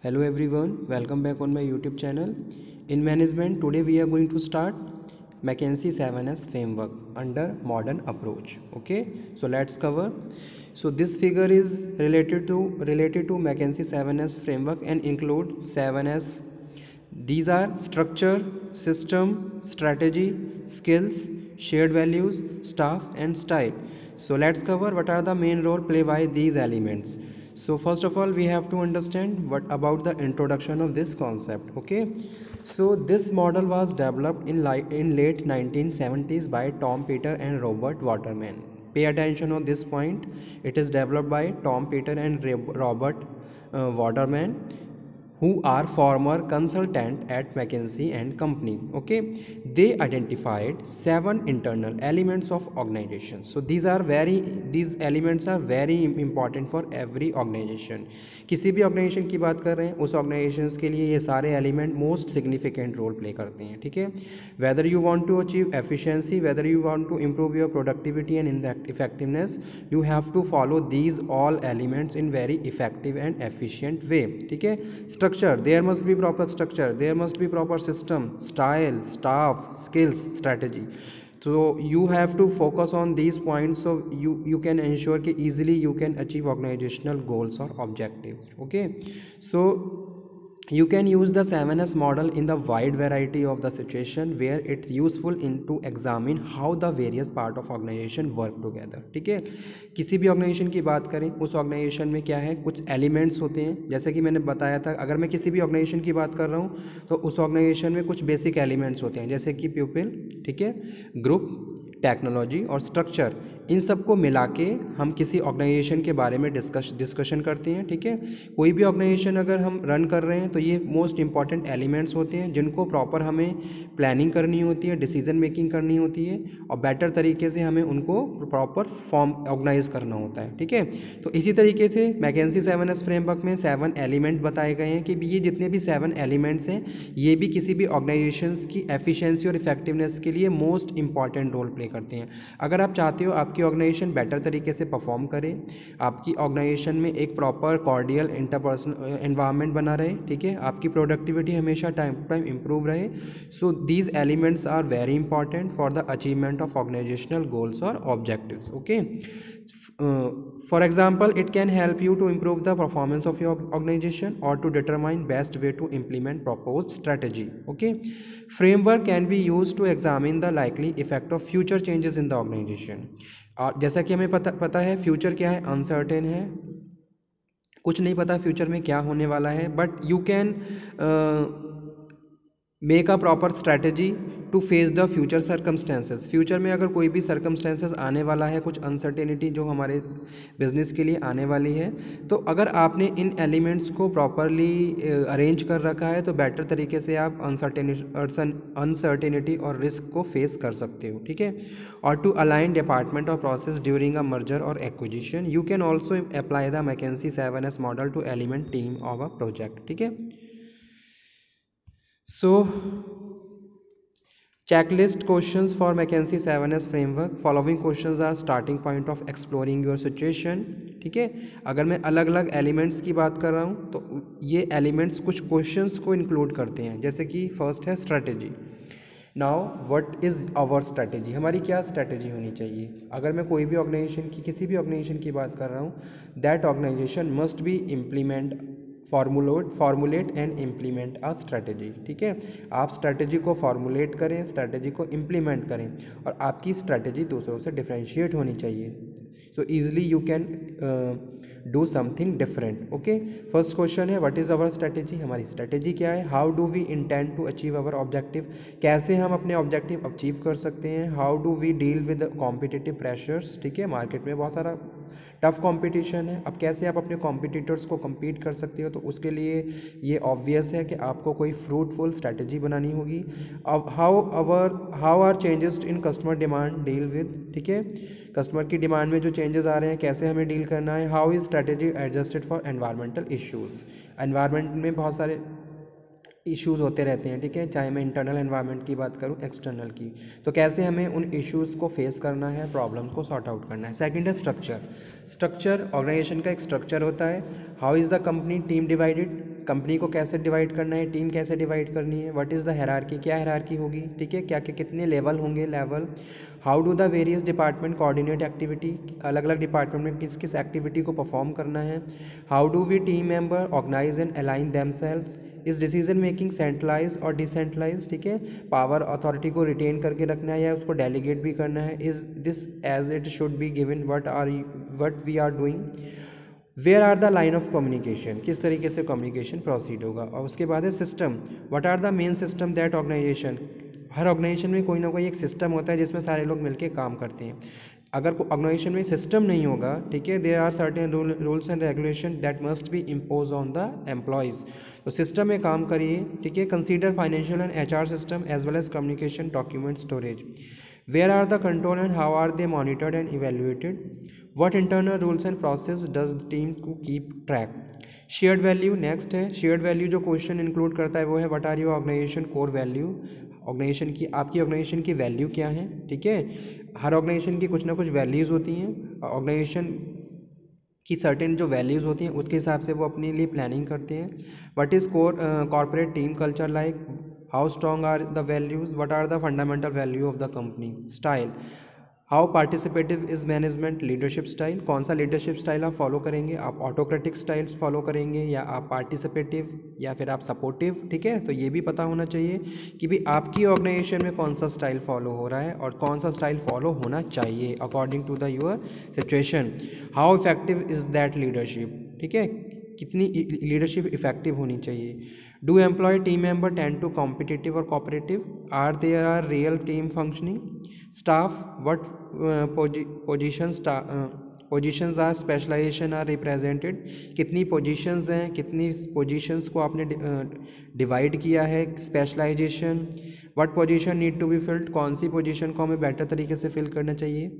Hello everyone, welcome back on my YouTube channel. In management, today we are going to start McKinsey 7S framework under modern approach. Okay, so let's cover. So this figure is related to McKinsey 7S framework and include 7S. These are structure, system, strategy, skills, shared values, staff and style. So let's cover what are the main role play by these elements. So first of all we have to understand what about the introduction of this concept. Okay, so this model was developed in late 1970s by Tom Peters and Robert Waterman. Pay attention on this point. It is developed by Tom Peters and Robert Waterman, who are former consultant at McKinsey and Company. Okay, they identified 7 internal elements of organization. So these elements are very important for every organization. किसी भी organisation की बात कर रहे हैं, उस organisation के लिए ये सारे element most significant role play करते हैं. ठीक है, whether you want to achieve efficiency, whether you want to improve your productivity and effectiveness, you have to follow these all elements in very effective and efficient way. ठीक है, structure, there must be proper structure, there must be proper system, style, staff, skills, strategy. So you have to focus on these points, so you can ensure कि easily you can achieve organizational goals or objectives. Okay, so you can use the 7S model in the wide variety of the situation where it's useful in to examine how the various part of organization work together. ठीक है, किसी भी organisation की बात करें, उस organisation में क्या है, कुछ एलिमेंट्स होते हैं. जैसे कि मैंने बताया था, अगर मैं किसी भी ऑर्गेनाइजेशन की बात कर रहा हूँ तो उस ऑर्गेनाइजेशन में कुछ बेसिक एलिमेंट्स होते हैं, जैसे कि पीपल, ठीक है, ग्रुप, टेक्नोलॉजी और स्ट्रक्चर. इन सबको मिला के हम किसी ऑर्गेनाइजेशन के बारे में डिस्कशन करते हैं. ठीक है, कोई भी ऑर्गेनाइजेशन अगर हम रन कर रहे हैं तो ये मोस्ट इंपॉर्टेंट एलिमेंट्स होते हैं जिनको प्रॉपर हमें प्लानिंग करनी होती है, डिसीजन मेकिंग करनी होती है और बेटर तरीके से हमें उनको प्रॉपर फॉर्म ऑर्गेनाइज करना होता है. ठीक है, तो इसी तरीके से मैकेंसी 7S फ्रेमवर्क में 7 एलिमेंट बताए गए हैं कि ये जितने भी 7 एलिमेंट्स हैं ये भी किसी भी ऑर्गेनाइजेशन की एफिशिएंसी और इफेक्टिवनेस के लिए मोस्ट इंपॉर्टेंट रोल प्ले करते हैं. अगर आप चाहते हो आपकी ऑर्गेनाइजेशन बेटर तरीके से परफॉर्म करे, आपकी ऑर्गेनाइजेशन में एक प्रॉपर कॉर्डियल इंटरपर्सनल एनवायरनमेंट बना रहे, ठीक है, आपकी प्रोडक्टिविटी हमेशा टाइम टू टाइम इंप्रूव रहे, so these elements are very important for the achievement of organisational goals और objectives. Okay, for example, it can help you to improve the performance of your organization or to determine best way to implement proposed strategy. Okay, framework can be used to examine the likely effect of future changes in the organization. और जैसा कि हमें पता है future क्या है, uncertain है, कुछ नहीं पता फ्यूचर में क्या होने वाला है, but you can make a proper strategy to face the future circumstances. Future में अगर कोई भी सर्कमस्टेंसेस आने वाला है, कुछ अनसर्टेनिटी जो हमारे बिजनेस के लिए आने वाली है, तो अगर आपने इन एलिमेंट्स को प्रॉपरली अरेंज कर रखा है तो बेटर तरीके से आप अनसर्टेनिटी और रिस्क को फेस कर सकते हो. ठीक है, और टू अलाइन डिपार्टमेंट और प्रोसेस ड्यूरिंग अ मर्जर और acquisition, you can also apply the McKinsey 7S model to element team of a project. ठीक है, so checklist questions for McKinsey 7S framework. Following questions are starting point of exploring your situation. ठीक है, अगर मैं अलग अलग elements की बात कर रहा हूँ तो ये एलिमेंट्स कुछ क्वेश्चंस को इंक्लूड करते हैं, जैसे कि फर्स्ट है strategy. Now what is our strategy, हमारी क्या स्ट्रैटेजी होनी चाहिए. अगर मैं कोई भी ऑर्गेनाइजेशन की किसी भी ऑर्गेनाइजेशन की बात कर रहा हूँ, that organization must be implement formulate and implement a strategy. ठीक है, आप स्ट्रैटेजी को फॉर्मुलेट करें, स्ट्रैटेजी को इम्प्लीमेंट करें और आपकी स्ट्रैटेजी दूसरों से डिफरेंशिएट होनी चाहिए, so easily you can do something different. Okay, first question है व्हाट इज़ आवर स्ट्रैटेजी, हमारी स्ट्रैटेजी क्या है. How do we intend to achieve our objective, कैसे हम अपने ऑब्जेक्टिव अचीव कर सकते हैं. How do we deal with competitive pressures. ठीक है, मार्केट में बहुत सारा टफ कंपटीशन है, अब कैसे आप अपने कॉम्पिटिटर्स को compete कर सकते हो, तो उसके लिए ये ऑब्वियस है कि आपको कोई फ्रूटफुल स्ट्रैटेजी बनानी होगी. अब how are changes in customer demand deal with. ठीक है, कस्टमर की डिमांड में जो चेंजेस आ रहे हैं कैसे हमें डील करना है. How is strategy adjusted for environmental issues, environment में बहुत सारे इश्यूज़ होते रहते हैं. ठीक है, चाहे मैं इंटरनल एनवायरनमेंट की बात करूं, एक्सटर्नल की, तो कैसे हमें उन इश्यूज़ को फेस करना है, प्रॉब्लम्स को सॉर्ट आउट करना है. सेकंड है स्ट्रक्चर. स्ट्रक्चर, ऑर्गेनाइजेशन का एक स्ट्रक्चर होता है. How is the company team divided, company को कैसे डिवाइड करना है, टीम कैसे डिवाइड करनी है, व्हाट इज़ द हायरार्की, क्या हायरार्की होगी, ठीक है, क्या क्या कितने लेवल होंगे, level, how do the various department coordinate activity, अलग अलग डिपार्टमेंट में किस किस एक्टिविटी को परफॉर्म करना है, how do we team member organize and align themselves, इस डिसीजन मेकिंग सेंट्रलाइज और डिसेंट्रलाइज, ठीक है, पावर अथॉरिटी को रिटेन करके रखना है या उसको डेलीगेट भी करना है, is this as it should be given, what we are doing, where are the line of communication, किस तरीके से कम्युनिकेशन प्रोसीड होगा। और उसके बाद है system, what are the main system that organization, हर ऑर्गेनाइजेशन में कोई ना कोई एक सिस्टम होता है जिसमें सारे लोग मिलकर काम करते हैं। अगर ऑर्गेनाइजेशन में सिस्टम नहीं होगा, ठीक है, there are certain rules and regulation that must be impose on the employees, तो सिस्टम में काम करिए, ठीक है। Consider financial and HR system as well as communication document storage, where are the control and how are they monitored and evaluated, what internal rules and process does the team to keep track. Shared value, next है shared value, जो question include करता है वो है what are your organization core value, organization की, आपकी organisation की value क्या है, ठीक है। हर ऑर्गेनाइजेशन की कुछ ना कुछ वैल्यूज़ होती हैं, ऑर्गेनाइजेशन की सर्टेन जो वैल्यूज़ होती हैं उसके हिसाब से वो अपने लिए प्लानिंग करते हैं। What is corporate team culture like, how strong are the values, what are the fundamental value of the company. Style, how participative is management, leadership style, कौन सा लीडरशिप स्टाइल आप फॉलो करेंगे, आप ऑटोक्रेटिक स्टाइल्स फॉलो करेंगे या आप participative या फिर आप सपोर्टिव, ठीक है। तो ये भी पता होना चाहिए कि भाई आपकी ऑर्गेनाइजेशन में कौन सा स्टाइल फॉलो हो रहा है और कौन सा स्टाइल फॉलो होना चाहिए according to the your situation. How effective is that leadership, ठीक है, कितनी लीडरशिप इफेक्टिव होनी चाहिए। Do employ team member tend to competitive और cooperative, are there are real team functioning. Staff, what positions are specialisation are represented, कितनी positions हैं, कितनी positions को आपने डिवाइड किया है, specialisation. What position need to be filled, कौन सी पोजीशन को हमें बेटर तरीके से फिल करना चाहिए।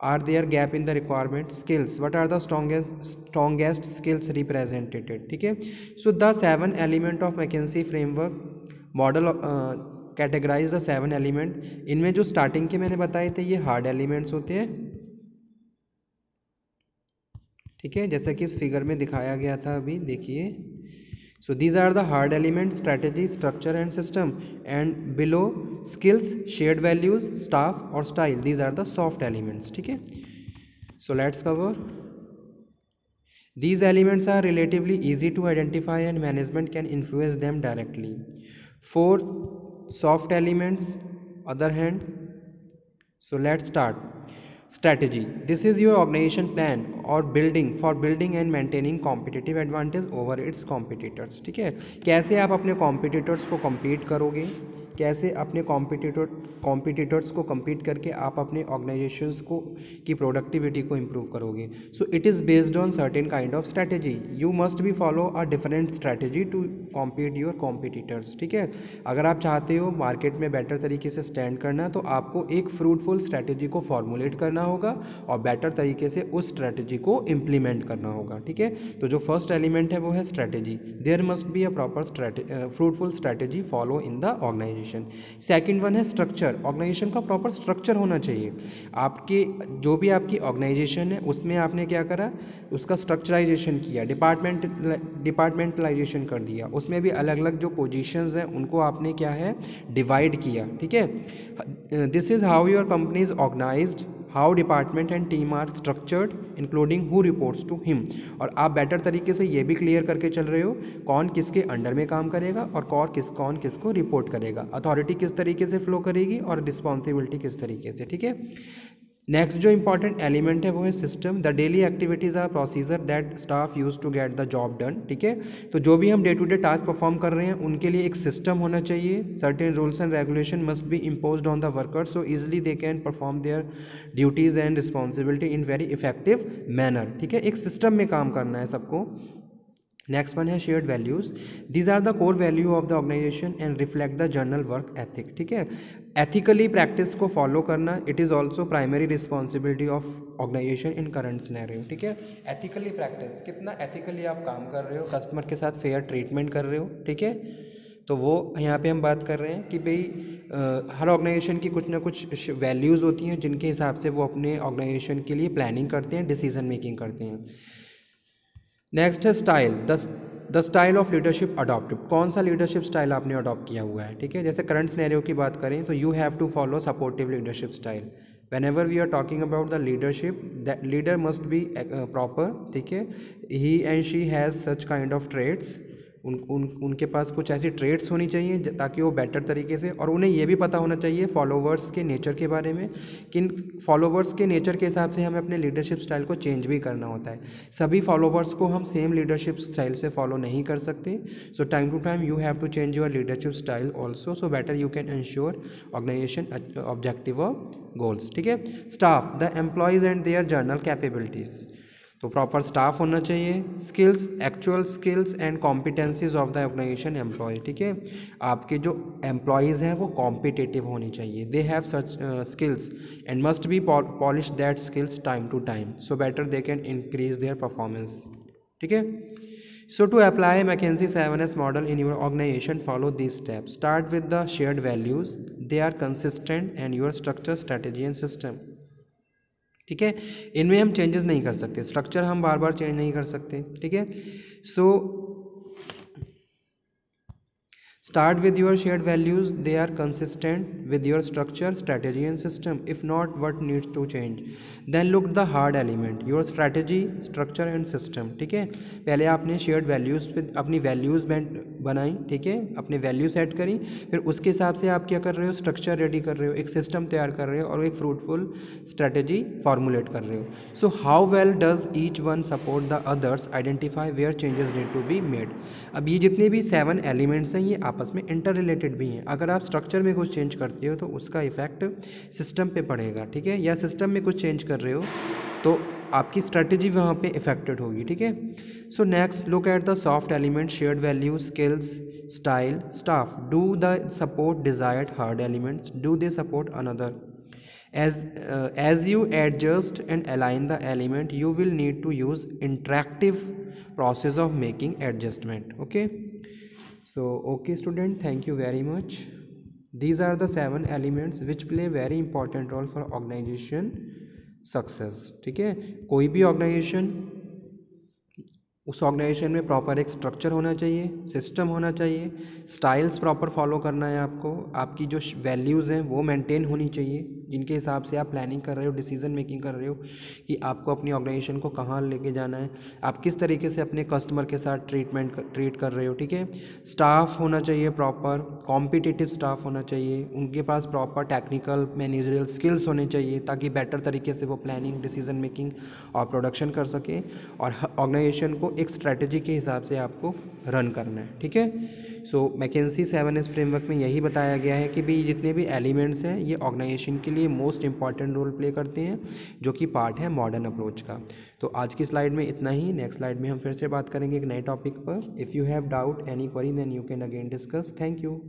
Are there gap in the requirement. Skills, what are the strongest skills represented, ठीक है। So the 7 element of McKinsey framework model categorize the 7 element, इनमें जो स्टार्टिंग के मैंने बताए थे ये हार्ड एलिमेंट्स होते हैं, ठीक है, जैसा कि इस फिगर में दिखाया गया था अभी देखिए। So these are the hard element, strategy, structure and system, and below skills, shared values, staff और style, these are the soft elements, ठीक है। So let's cover, these elements are relatively easy to identify and management can influence them directly. 4 soft elements, other hand, so let's start. Strategy, this is your organization plan or building and maintaining competitive advantage over its competitors, ठीक है। कैसे आप अपने competitors को compete करोगे, कैसे अपने competitors को compete करके आप अपने ऑर्गेनाइजेशंस को की प्रोडक्टिविटी को इम्प्रूव करोगे। So it is based on certain kind of strategy, you must be follow a different strategy to compete your competitors, ठीक है। अगर आप चाहते हो मार्केट में बेटर तरीके से स्टैंड करना तो आपको एक फ्रूटफुल स्ट्रैटेजी को फॉर्मुलेट करना होगा और बेटर तरीके से उस स्ट्रैटेजी को इम्प्लीमेंट करना होगा, ठीक है। तो जो फर्स्ट एलिमेंट है वो है strategy, there must be a proper fruitful strategy follow in the organization. Second one है स्ट्रक्चर, ऑर्गेनाइजेशन का प्रॉपर स्ट्रक्चर होना चाहिए। आपके जो भी आपकी ऑर्गेनाइजेशन है उसमें आपने क्या करा, उसका स्ट्रक्चराइजेशन किया, डिपार्टमेंटलाइजेशन कर दिया, उसमें भी अलग अलग जो पोजीशंस हैं उनको आपने क्या है डिवाइड किया, ठीक है। This is how your company is organized, how department and team are structured including who reports to him, और आप बेटर तरीके से ये भी क्लियर करके चल रहे हो कौन किसके अंडर में काम करेगा और कौन किसको रिपोर्ट करेगा, अथॉरिटी किस तरीके से फ्लो करेगी और रिस्पॉन्सिबिलिटी किस तरीके से, ठीक है। नेक्स्ट जो इंपॉर्टेंट एलिमेंट है वो है system, the daily activities are procedure that staff use to get the job done, ठीक है। तो जो भी हम day to day task perform कर रहे हैं उनके लिए एक सिस्टम होना चाहिए, certain rules and regulation must be imposed on the workers so easily they can perform their duties and responsibility in very effective manner, ठीक है। एक सिस्टम में काम करना है सबको। नेक्स्ट वन है shared values, these are the core value of the organisation and reflect the general work ethic, ठीक है। एथिकली प्रैक्टिस को फॉलो करना, it is also primary responsibility of organisation in current scenario, ठीक है। Ethically practice, कितना ethically आप काम कर रहे हो, कस्टमर के साथ फेयर ट्रीटमेंट कर रहे हो, ठीक है। तो वो यहाँ पे हम बात कर रहे हैं कि भाई हर ऑर्गेनाइजेशन की कुछ ना कुछ वैल्यूज़ होती हैं जिनके हिसाब से वो अपने ऑर्गेनाइजेशन के लिए प्लानिंग करते हैं, डिसीजन मेकिंग करते हैं। नेक्स्ट है style, the style of leadership adopt, कौन सा लीडरशिप स्टाइल आपने अडॉप्ट किया हुआ है, ठीक है। जैसे करंट सिनेरियो की बात करें तो you have to follow supportive leadership style. whenever we are talking about the leadership, that leader must be proper, ठीक है। he and she has such kind of traits, उनके पास कुछ ऐसी ट्रेड्स होनी चाहिए ताकि वो बेटर तरीके से, और उन्हें ये भी पता होना चाहिए फॉलोवर्स के नेचर के बारे में, कि फॉलोवर्स के नेचर के हिसाब से हमें अपने लीडरशिप स्टाइल को चेंज भी करना होता है। सभी फॉलोवर्स को हम सेम लीडरशिप स्टाइल से फॉलो नहीं कर सकते। So time to time you have to change your leadership style also, so better you can ensure organisation objective और गोल्स, ठीक है। Staff, the employees and their general capabilities, तो proper staff होना चाहिए। Skills, actual skills and competencies of the organisation employ, ठीक है। आपके जो एम्प्लॉयज़ हैं वो कॉम्पिटिटिव होनी चाहिए, they have such skills and must be polish that skills time to time, so better they can increase their performance, ठीक है। So to apply McKinsey 7S model in your organization, follow these steps. Start with the shared values. They are consistent and your structure, strategy and system. ठीक है, इनमें हम changes नहीं कर सकते, structure हम बार बार चेंज नहीं कर सकते, ठीक है। सो start with your shared values, they are consistent with your structure, strategy and system. If not, what needs to change? Then look the hard element, your strategy, structure and system, ठीक है। पहले आपने shared values पे अपनी values बनाई, ठीक है, अपने वैल्यू सेट करी, फिर उसके हिसाब से आप क्या कर रहे हो, स्ट्रक्चर रेडी कर रहे हो, एक सिस्टम तैयार कर रहे हो और एक फ्रूटफुल स्ट्रेटेजी फॉर्मुलेट कर रहे हो। So how well does each one support the others, identify where changes need to be made. अब ये जितने भी 7 एलिमेंट्स हैं ये आपस में इंटर रिलेटेड भी हैं। अगर आप स्ट्रक्चर में कुछ चेंज करते हो तो उसका इफेक्ट सिस्टम पे पड़ेगा, ठीक है, या सिस्टम में कुछ चेंज कर रहे हो तो आपकी स्ट्रेटजी वहाँ पे इफेक्टेड होगी, ठीक है। So next look at the soft element, shared value, skills, style, staff. Do the support desired hard elements, do they support another. As you adjust and align the element, you will need to use interactive process of making adjustment, okay. So okay student, thank you very much. These are the 7 elements which play very important role for organization success, ठीक है। कोई भी organisation, उस organisation में proper एक structure होना चाहिए, system होना चाहिए, स्टाइल्स प्रॉपर फॉलो करना है आपको, आपकी जो वैल्यूज़ हैं वो मेंटेन होनी चाहिए, जिनके हिसाब से आप प्लानिंग कर रहे हो, डिसीजन मेकिंग कर रहे हो कि आपको अपनी ऑर्गेनाइजेशन को कहाँ लेके जाना है, आप किस तरीके से अपने कस्टमर के साथ ट्रीट कर रहे हो, ठीक है। स्टाफ होना चाहिए प्रॉपर, कॉम्पिटिटिव स्टाफ होना चाहिए, उनके पास प्रॉपर टेक्निकल मैनेजरियल स्किल्स होने चाहिए ताकि बेटर तरीके से वो प्लानिंग, डिसीजन मेकिंग और प्रोडक्शन कर सकें, और ऑर्गेनाइजेशन को एक स्ट्रैटेजी के हिसाब से आपको रन करना है, ठीक है। सो मैकेंसी 7S फ्रेमवर्क में यही बताया गया है कि भाई जितने भी एलिमेंट्स हैं ये ऑर्गेनाइजेशन के लिए मोस्ट इंपॉर्टेंट रोल प्ले करते हैं, जो कि पार्ट है मॉडर्न अप्रोच का। तो आज की स्लाइड में इतना ही, नेक्स्ट स्लाइड में हम फिर से बात करेंगे एक नए टॉपिक पर। If you have doubt any query then you can again discuss. Thank you.